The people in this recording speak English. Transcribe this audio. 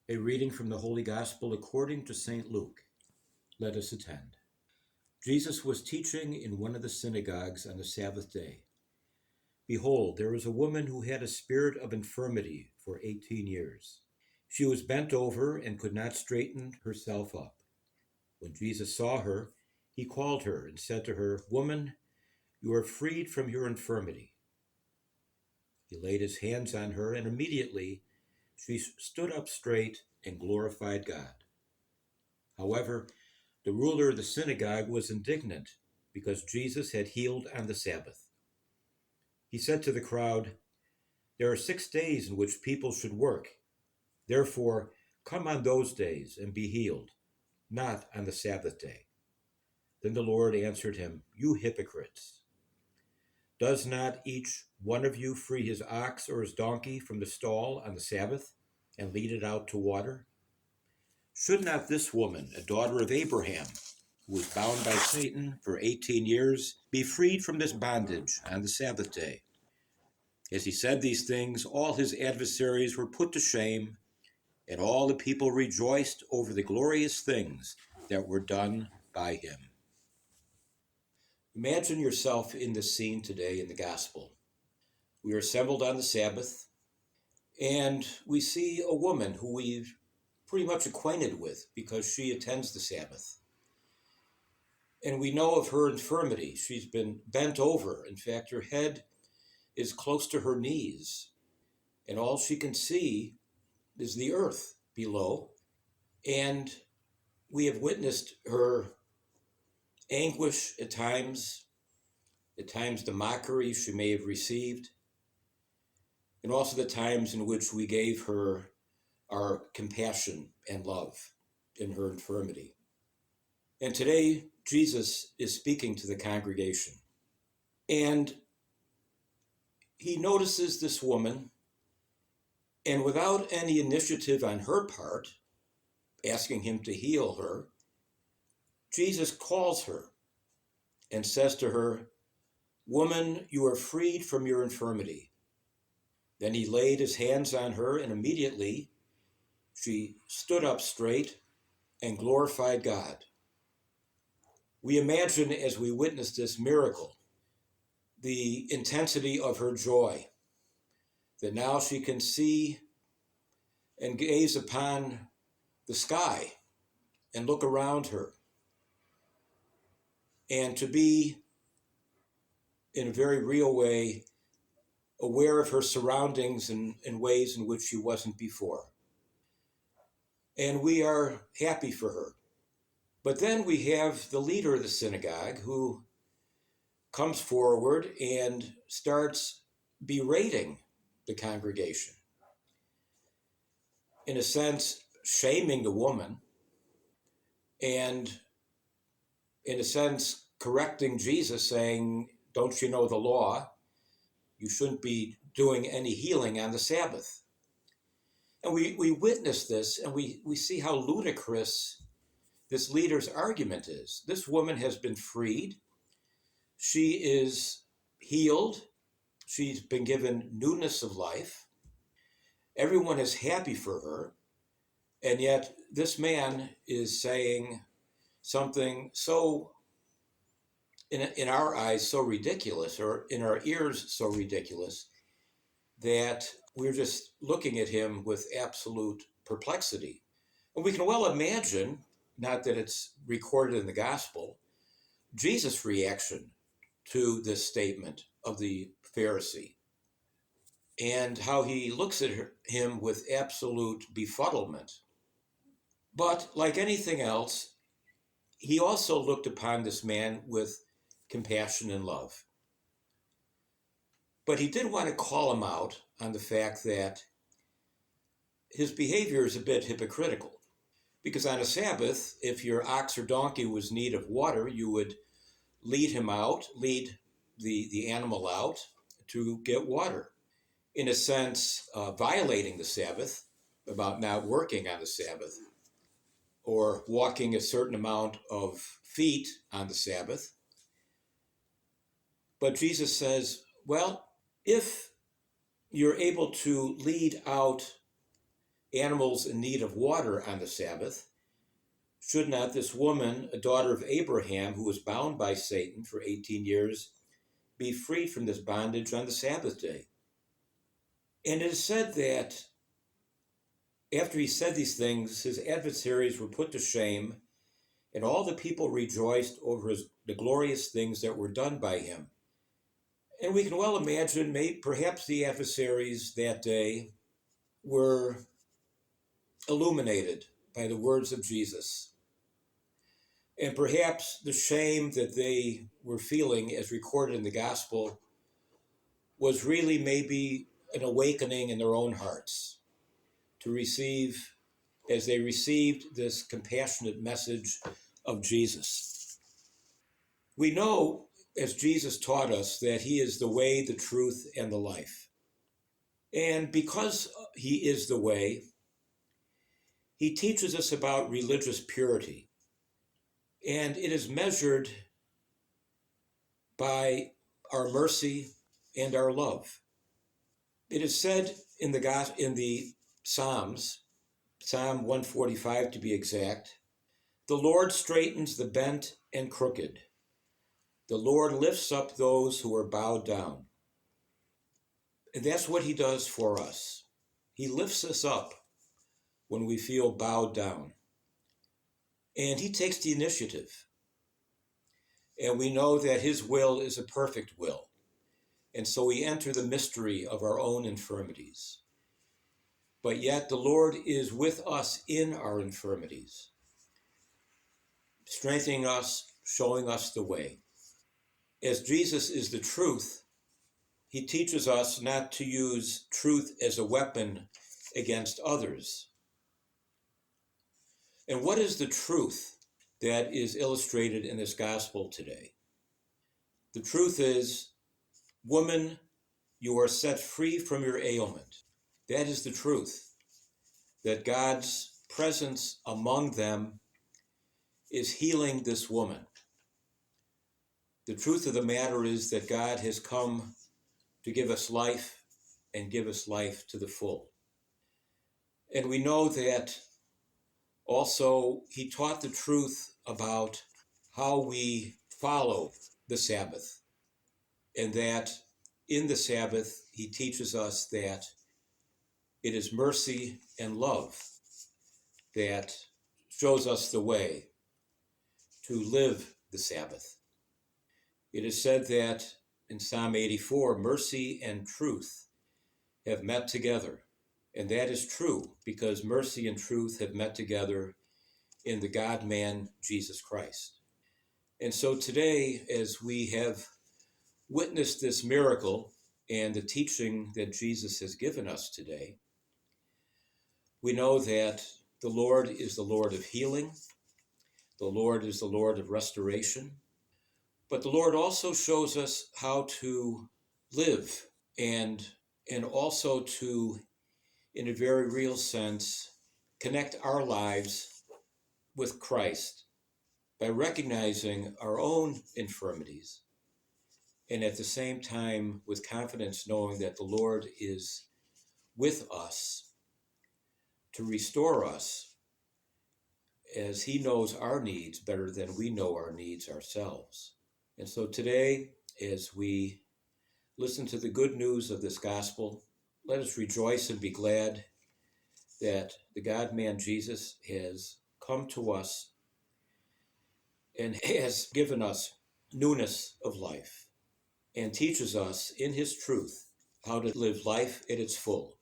A reading from the Holy Gospel according to St. Luke. Let us attend. Jesus was teaching in one of the synagogues on the Sabbath day. Behold, there was a woman who had a spirit of infirmity for 18 years. She was bent over and could not straighten herself up. When Jesus saw her, he called her and said to her, "Woman, you are freed from your infirmity." He laid his hands on her, and immediately she stood up straight and glorified God. However, the ruler of the synagogue was indignant because Jesus had healed on the Sabbath. He said to the crowd, "There are 6 days in which people should work. Therefore, come on those days and be healed, not on the Sabbath day." Then the Lord answered him, "You hypocrites! Does not each one of you free his ox or his donkey from the stall on the Sabbath and lead it out to water? Should not this woman, a daughter of Abraham, who was bound by Satan for 18 years, be freed from this bondage on the Sabbath day?" As he said these things, all his adversaries were put to shame, and all the people rejoiced over the glorious things that were done by him. Imagine yourself in this scene today in the gospel. We are assembled on the Sabbath, and we see a woman who we're pretty much acquainted with because she attends the Sabbath. And we know of her infirmity. She's been bent over. In fact, her head is close to her knees, and all she can see is the earth below. And we have witnessed her anguish at times the mockery she may have received, and also the times in which we gave her our compassion and love in her infirmity. And today, Jesus is speaking to the congregation, and he notices this woman, and without any initiative on her part, asking him to heal her, Jesus calls her and says to her, "Woman, you are freed from your infirmity." Then he laid his hands on her, and immediately she stood up straight and glorified God. We imagine as we witness this miracle the intensity of her joy, that now she can see and gaze upon the sky and look around her, and to be in a very real way aware of her surroundings in ways in which she wasn't before. And we are happy for her. But then we have the leader of the synagogue who comes forward and starts berating the congregation. In a sense, shaming the woman, and in a sense, correcting Jesus, saying, "Don't you know the law? You shouldn't be doing any healing on the Sabbath." And we witness this, and we see how ludicrous this leader's argument is. This woman has been freed. She is healed. She's been given newness of life. Everyone is happy for her. And yet this man is saying something so, in our eyes, so ridiculous, or in our ears, so ridiculous, that we're just looking at him with absolute perplexity. And we can well imagine, not that it's recorded in the gospel, Jesus' reaction to this statement of the Pharisee, and how he looks at him with absolute befuddlement. But like anything else, he also looked upon this man with compassion and love. But he did want to call him out on the fact that his behavior is a bit hypocritical. Because on a Sabbath, if your ox or donkey was in need of water, you would lead the animal out to get water. In a sense, violating the Sabbath, about not working on the Sabbath, or walking a certain amount of feet on the Sabbath. But Jesus says, well, if you're able to lead out animals in need of water on the Sabbath, should not this woman, a daughter of Abraham, who was bound by Satan for 18 years, be freed from this bondage on the Sabbath day? And it is said that after he said these things, his adversaries were put to shame, and all the people rejoiced over the glorious things that were done by him. And we can well imagine, perhaps the adversaries that day were illuminated by the words of Jesus. And perhaps the shame that they were feeling, as recorded in the gospel, was really maybe an awakening in their own hearts to receive, as they received this compassionate message of Jesus. We know, as Jesus taught us, that he is the way, the truth, and the life. And because he is the way, he teaches us about religious purity. And it is measured by our mercy and our love. It is said in the Psalms, Psalm 145 to be exact, "The Lord straightens the bent and crooked. The Lord lifts up those who are bowed down." And that's what he does for us. He lifts us up when we feel bowed down. And he takes the initiative. And we know that his will is a perfect will. And so we enter the mystery of our own infirmities. But yet the Lord is with us in our infirmities, strengthening us, showing us the way. As Jesus is the truth, he teaches us not to use truth as a weapon against others. And what is the truth that is illustrated in this gospel today? The truth is, woman, you are set free from your ailment. That is the truth, that God's presence among them is healing this woman. The truth of the matter is that God has come to give us life and give us life to the full. And we know that also he taught the truth about how we follow the Sabbath, and that in the Sabbath he teaches us that it is mercy and love that shows us the way to live the Sabbath. It is said that in Psalm 84, mercy and truth have met together. And that is true, because mercy and truth have met together in the God-man, Jesus Christ. And so today, as we have witnessed this miracle and the teaching that Jesus has given us today, we know that the Lord is the Lord of healing. The Lord is the Lord of restoration. But the Lord also shows us how to live and also to, in a very real sense, connect our lives with Christ by recognizing our own infirmities, and at the same time with confidence knowing that the Lord is with us to restore us, as he knows our needs better than we know our needs ourselves. And so today, as we listen to the good news of this gospel, let us rejoice and be glad that the God-man Jesus has come to us and has given us newness of life and teaches us in his truth how to live life at its full.